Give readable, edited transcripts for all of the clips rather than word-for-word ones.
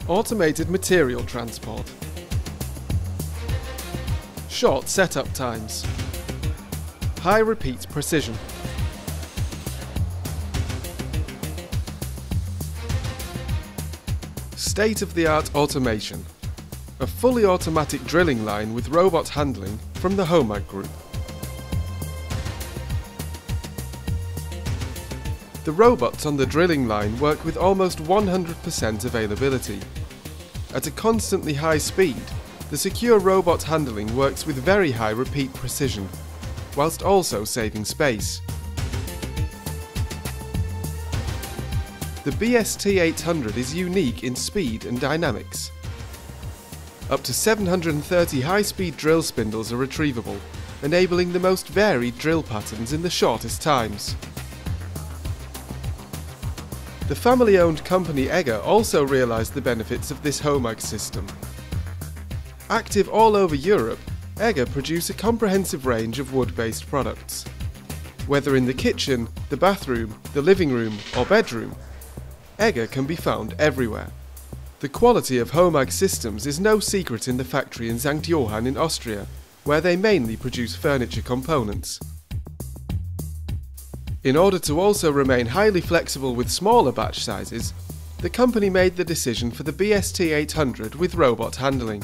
Automated material transport. Short setup times. High repeat precision. State-of-the-art automation. A fully automatic drilling line with robot handling from the HOMAG Group. The robots on the drilling line work with almost 100% availability. At a constantly high speed, the secure robot handling works with very high repeat precision, whilst also saving space. The BST-800 is unique in speed and dynamics. Up to 730 high-speed drill spindles are retrievable, enabling the most varied drill patterns in the shortest times. The family-owned company EGGER also realised the benefits of this HOMAG system. Active all over Europe, EGGER produce a comprehensive range of wood-based products. Whether in the kitchen, the bathroom, the living room or bedroom, EGGER can be found everywhere. The quality of HOMAG systems is no secret in the factory in St. Johann in Austria, where they mainly produce furniture components. In order to also remain highly flexible with smaller batch sizes, the company made the decision for the BST-800 with robot handling.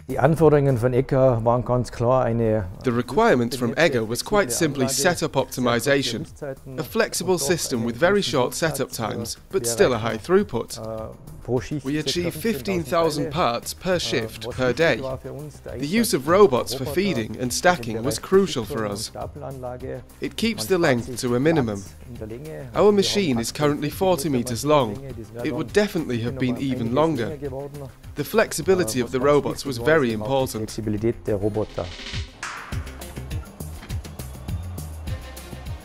The requirement from EGGER was quite simply setup optimization, a flexible system with very short setup times, but still a high throughput. We achieve 15,000 parts per shift per day. The use of robots for feeding and stacking was crucial for us. It keeps the length to a minimum. Our machine is currently 40 meters long. It would definitely have been even longer. The flexibility of the robots was very important.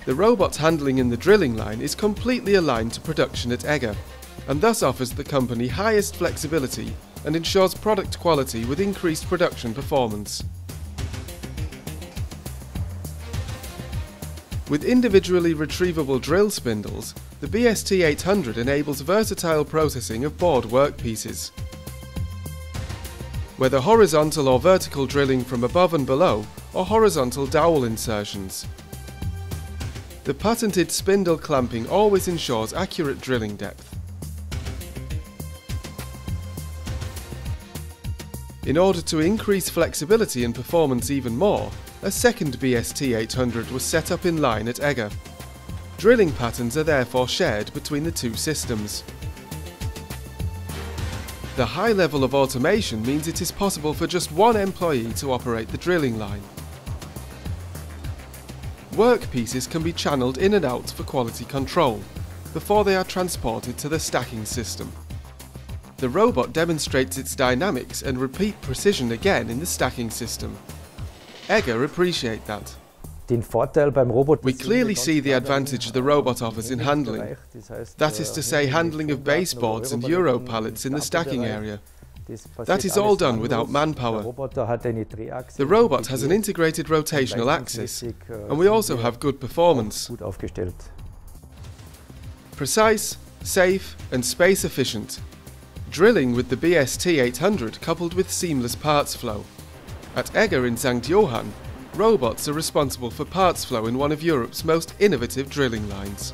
The robot handling in the drilling line is completely aligned to production at EGGER, and thus offers the company highest flexibility and ensures product quality with increased production performance. With individually retrievable drill spindles, the BST-800 enables versatile processing of bored workpieces. Whether horizontal or vertical drilling from above and below, or horizontal dowel insertions. The patented spindle clamping always ensures accurate drilling depth. In order to increase flexibility and performance even more, a second BST-800 was set up in line at EGGER. Drilling patterns are therefore shared between the two systems. The high level of automation means it is possible for just one employee to operate the drilling line. Workpieces can be channeled in and out for quality control, before they are transported to the stacking system. The robot demonstrates its dynamics and repeat precision again in the stacking system. EGGER appreciate that. We clearly see the advantage the robot offers in handling. That is to say, handling of baseboards and Euro pallets in the stacking area. That is all done without manpower. The robot has an integrated rotational axis, and we also have good performance. Precise, safe and space efficient. Drilling with the BST-800 coupled with seamless parts flow. At EGGER in St. Johann, robots are responsible for parts flow in one of Europe's most innovative drilling lines.